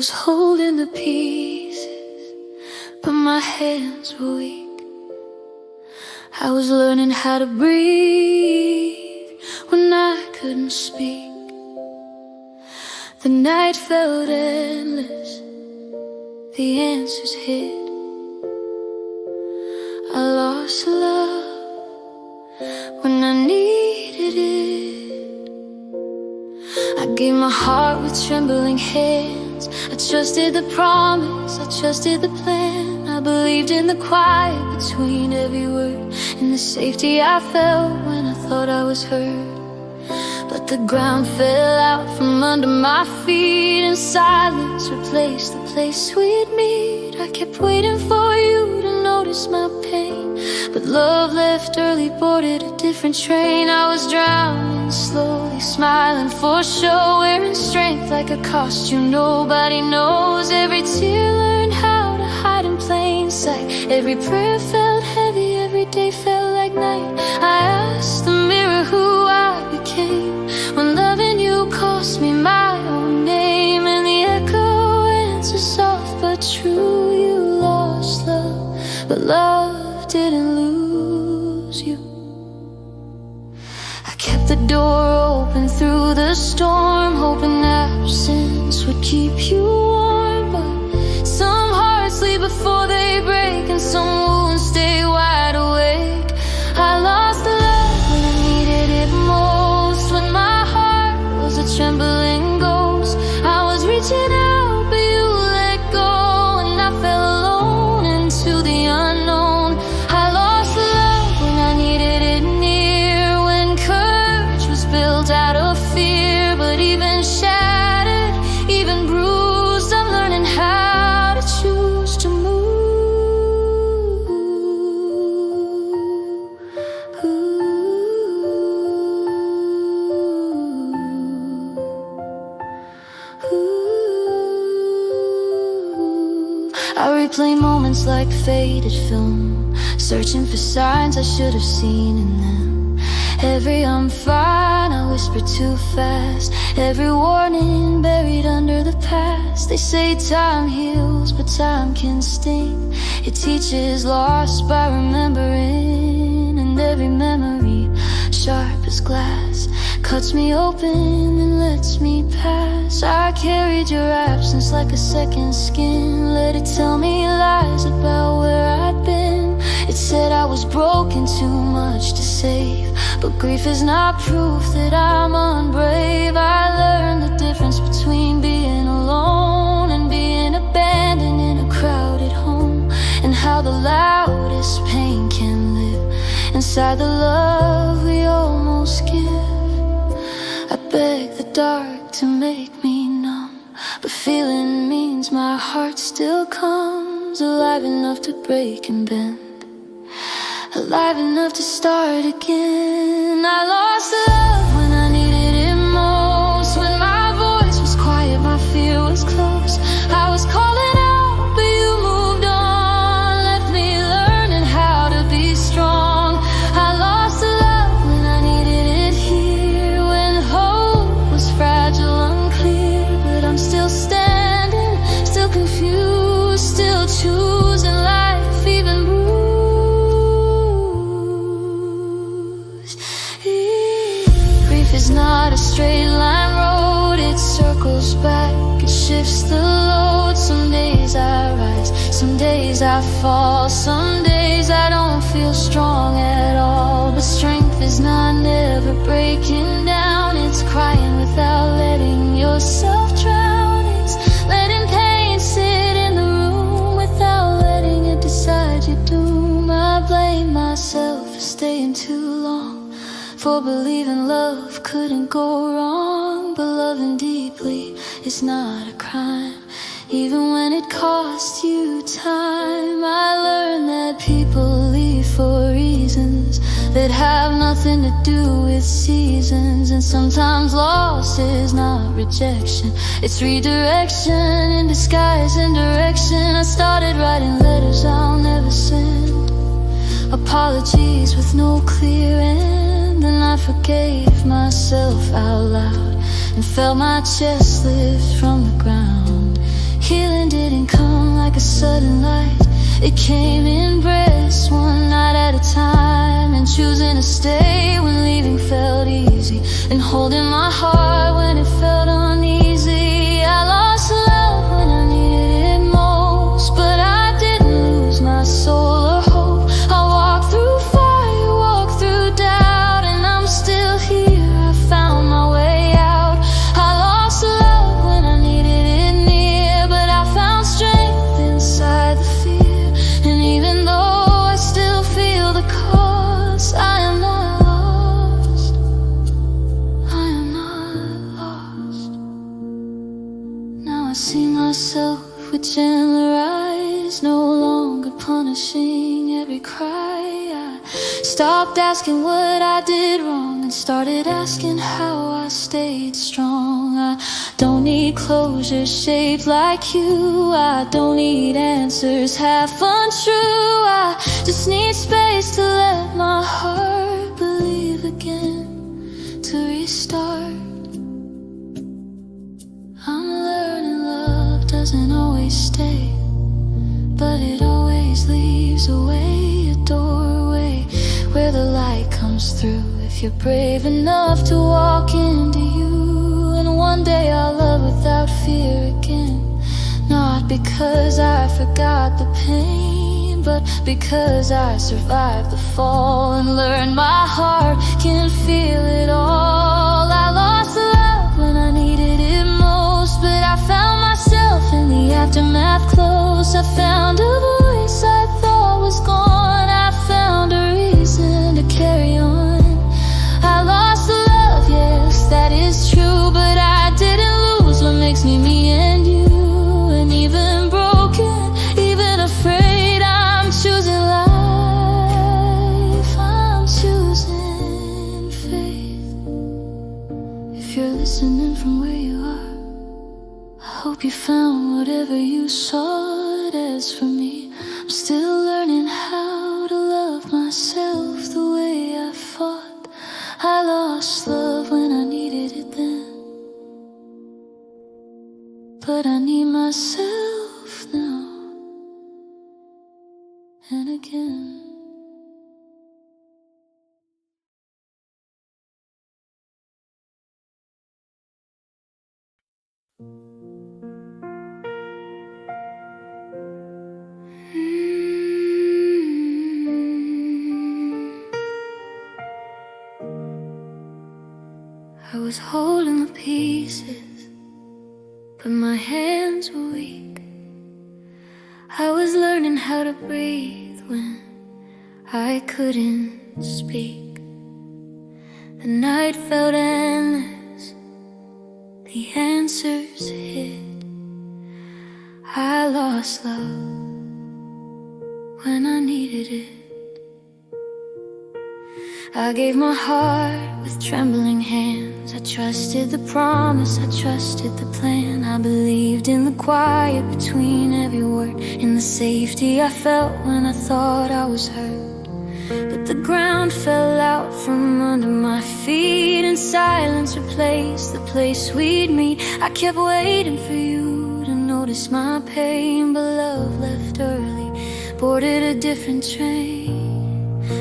was holding the pieces, but my hands were weak. I was learning how to breathe when I couldn't speak. The night felt endless, the answers hid. I lost love when I needed it. I gave my heart with trembling hands. I trusted the promise, I trusted the plan. I believed in the quiet between every word, in the safety I felt when I thought I was hurt. But the ground fell out from under my feet, and silence replaced the place we'd meet. I kept waiting for you to notice my pain, but love left early, boarded a different train. I was drowning slowly, smiling for show, wearing strength like a costume nobody knows. Every tear learned how to hide in plain sight. Every prayer felt heavy, every day felt like night. I asked the mirror who I became when loving you cost me my own name. And the echo answers soft but true. You lost love, but love didn't lose you. I kept the door open through the storm, hoping absence would keep you warm. But some hearts sleep before they break, and some wounds stay wide awake. I lost the love when I needed it most, when my heart was a trembling ghost. I was reaching out, but you let go, and I fell alone into the unknown. I lost the love when I needed it near, when courage was built out of fear. But even shattered, even bruised, I'm learning how to choose to move. I replay moments like faded film, searching for signs I should have seen in them. Every "I'm fine" I whisper too fast, every warning buried under the past. They say time heals, but time can sting. It teaches lost by remembering, and every memory, sharp as glass, cuts me open and lets me pass. I carried your absence like a second skin, let it tell me lies about where I'd been. It said I was broken, too much to save, but grief is not proof that I'm unbrave. I learned the difference between being alone and being abandoned in a crowded home, and how the loudest pain can live inside the love we almost give. I beg the dark to make me numb, but feeling means my heart still comes alive enough to break and bend, alive enough to start again. I lost love when I needed it most, when my voice was quiet, my fear was close. I was calling out, but you moved on, left me learning how to be strong. I lost love when I needed it here, when hope was fragile, unclear. But I'm still standing, still confused, still choosing life, even bruised. Grief is not a straight line road, it circles back, it shifts the load. Some days I rise, some days I fall, some days I don't feel strong at all. But strength is not never breaking down, it's crying without letting yourself drown. It's letting pain sit in the room without letting it decide your doom. I blame myself for staying too long, for believing love couldn't go wrong. But loving deeply is not a crime, even when it costs you time. I learned that people leave for reasons that have nothing to do with seasons. And sometimes loss is not rejection, it's redirection in disguise and direction. I started writing letters I'll never send, apologies with no clear end. And I forgave myself out loud and felt my chest lift from the ground. Healing didn't come like a sudden light. It came in breaths, one night at a time. And choosing to stay when leaving felt easy, and holding my heart when it felt uneasy. I lost love when I needed it most, but I didn't lose my soul or hope. I walked through fire, walked through doubt, and I'm still here. I found my way out. I lost love when I needed it near, but I found strength inside the fear. And even though I still feel the cost, I am not lost. I am not lost. Now I see myself with gentler eyes, no longer punishing every cry. I stopped asking what I did wrong and started asking how I stayed strong. I don't need closure shaped like you. I don't need answers half untrue. I just need space to let my heart believe again, to restart. I'm learning love doesn't always stay, but it always leaves a way, a doorway where the light comes through. If you're brave enough to walk into you, and one day I'll love without fear again. Not because I forgot the pain, but because I survived the fall and learned my heart can feel it all. I lost love when I needed it most, but I found myself in the aftermath close. I found a voice I thought was gone. I found a reason to carry on. I lost love, yes, that is true, but I didn't lose what makes me me and you. And even broken, even afraid, I'm choosing life. I'm choosing faith. If you're listening from where you are, I hope you found whatever you sought. As for me, I'm still learning how to love myself the way I fought. I lost love when I needed it then, but I need myself now and again. I was holding the pieces, but my hands were weak. I was learning how to breathe when I couldn't speak. The night felt endless, the answers hid. I lost love when I needed it. I gave my heart with trembling hands. I trusted the promise, I trusted the plan. I believed in the quiet between every word, in the safety I felt when I thought I was hurt. But the ground fell out from under my feet, and silence replaced the place we'd meet. I kept waiting for you to notice my pain, but love left early, boarded a different train.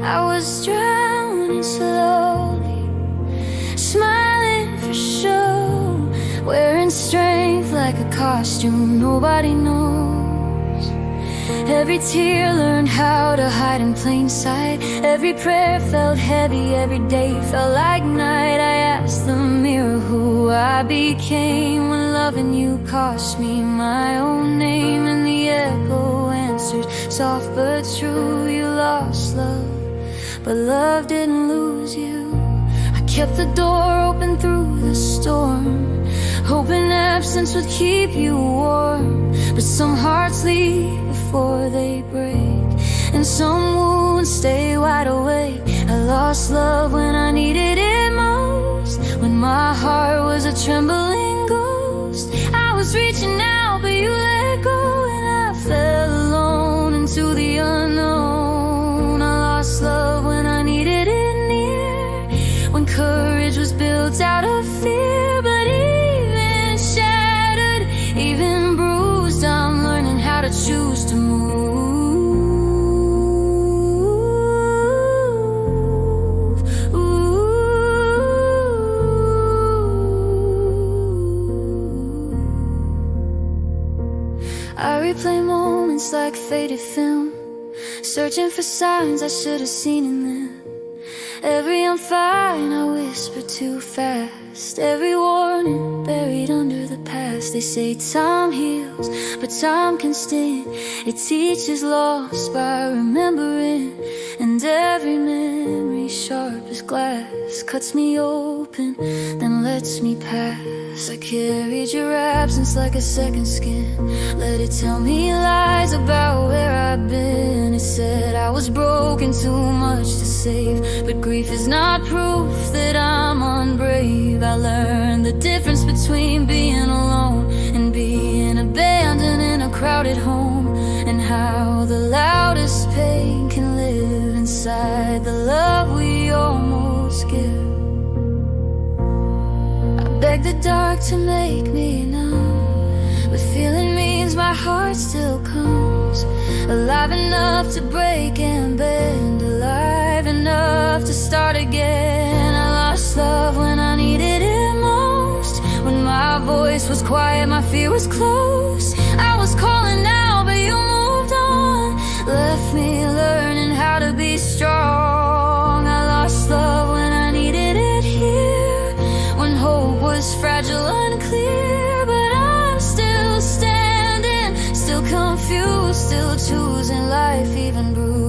I was drowning slowly, smiling for show, wearing strength like a costume nobody knows. Every tear learned how to hide in plain sight. Every prayer felt heavy, every day felt like night. I asked the mirror who I became when loving you cost me my own name. And the echo answered, soft but true, you lost love, but love didn't lose you. I kept the door open through the storm, hoping absence would keep you warm. But some hearts leave before they break, and some wounds stay wide awake. I lost love when I needed it most, when my heart was a trembling ghost. I was reaching out, but you let go, and I fell alone into the unknown. I lost love when I needed it near, when courage was built out of fear. But even shattered, even bruised, moments like faded film, searching for signs I should have seen in them. Every "I'm fine" I whisper too fast, every warning buried under the past. They say time heals, but time can sting. It teaches loss by remembering, and every memory sharp as glass cuts me open, then lets me pass. I carried your absence like a second skin, let it tell me lies about where I've been. It said I was broken, too much to save, but grief is not proof that I'm unbrave. I learned the difference between being alone and being abandoned in a crowded home, and how the loudest pain can live inside the love we almost give. I beg the dark to make me numb, but feeling means my heart still comes, alive enough to break and bend, alive enough to start again. I lost love when I needed it most, when my voice was quiet, my fear was close. I was calling out, but you moved on, left me learning how to be strong. I lost love when I needed it here, when hope was fragile, unclear, but I'm still standing, still confused, still choosing life, even bruised.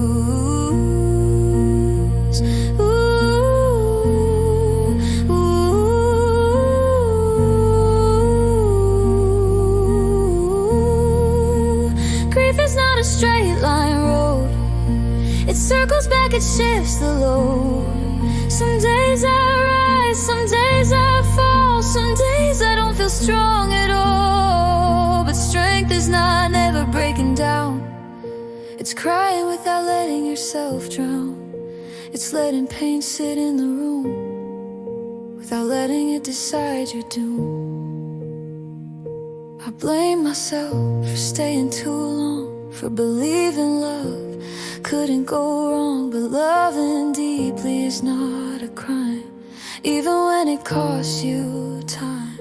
Grief is not a straight line road, it circles back, it shifts the load. Some days I rise, some days I fall, some days I don't feel strong at all. But strength is not never breaking down, it's crying without letting yourself drown. It's letting pain sit in the room without letting it decide your doom. I blame myself for staying too long, for believing love couldn't go wrong. But loving deeply is not a crime, even when it costs you time.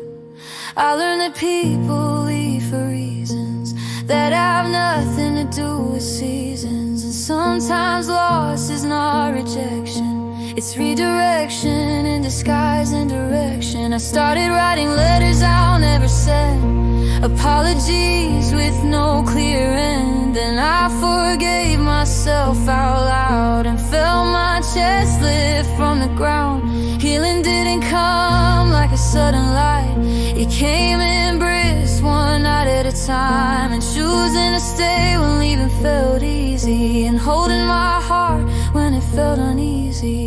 I learned that people leave for reasons that have nothing to do with seasons. And sometimes loss is not rejection, it's redirection in disguise and direction. I started writing letters I'll never send, apologies with no clear end. And I forgave myself out loud and felt my chest lift from the ground. Healing didn't come like a sudden light, it came in brisk, one night at a time. And choosing to stay when leaving felt easy, and holding my heart when it felt uneasy.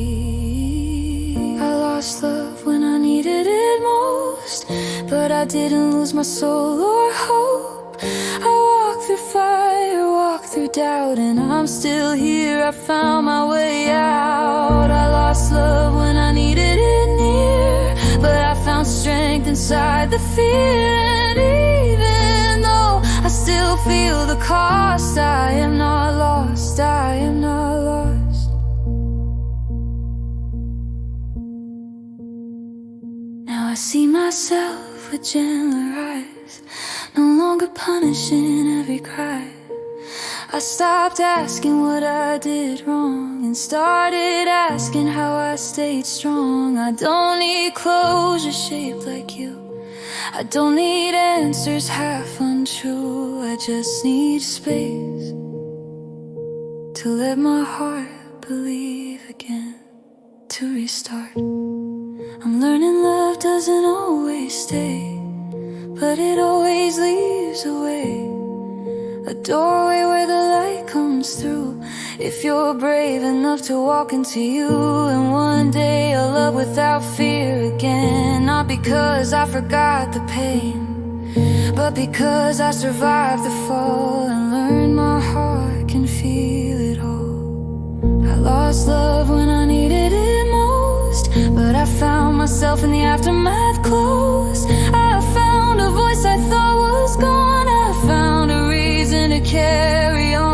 I lost love when I needed it most, but I didn't lose my soul or hope. I walked through fire, walked through doubt, and I'm still here, I found my way out. I lost love when I needed it near, but I found strength inside the fear. And even though I still feel the cost, I am not lost, I am not lost. Now I see myself with gentler eyes, no longer punishing every cry. I stopped asking what I did wrong and started asking how I stayed strong. I don't need closure shaped like you, I don't need answers half untrue. I just need space to let my heart believe again, to restart. I'm learning love doesn't always stay, but it always leaves a way, a doorway where the light comes through. If you're brave enough to walk into you, and one day I'll love without fear again. Not because I forgot the pain, but because I survived the fall and learned my heart can feel it all. I lost love when I needed it most, but I found myself in the aftermath close. I found a voice I thought was gone, I found a reason to carry on.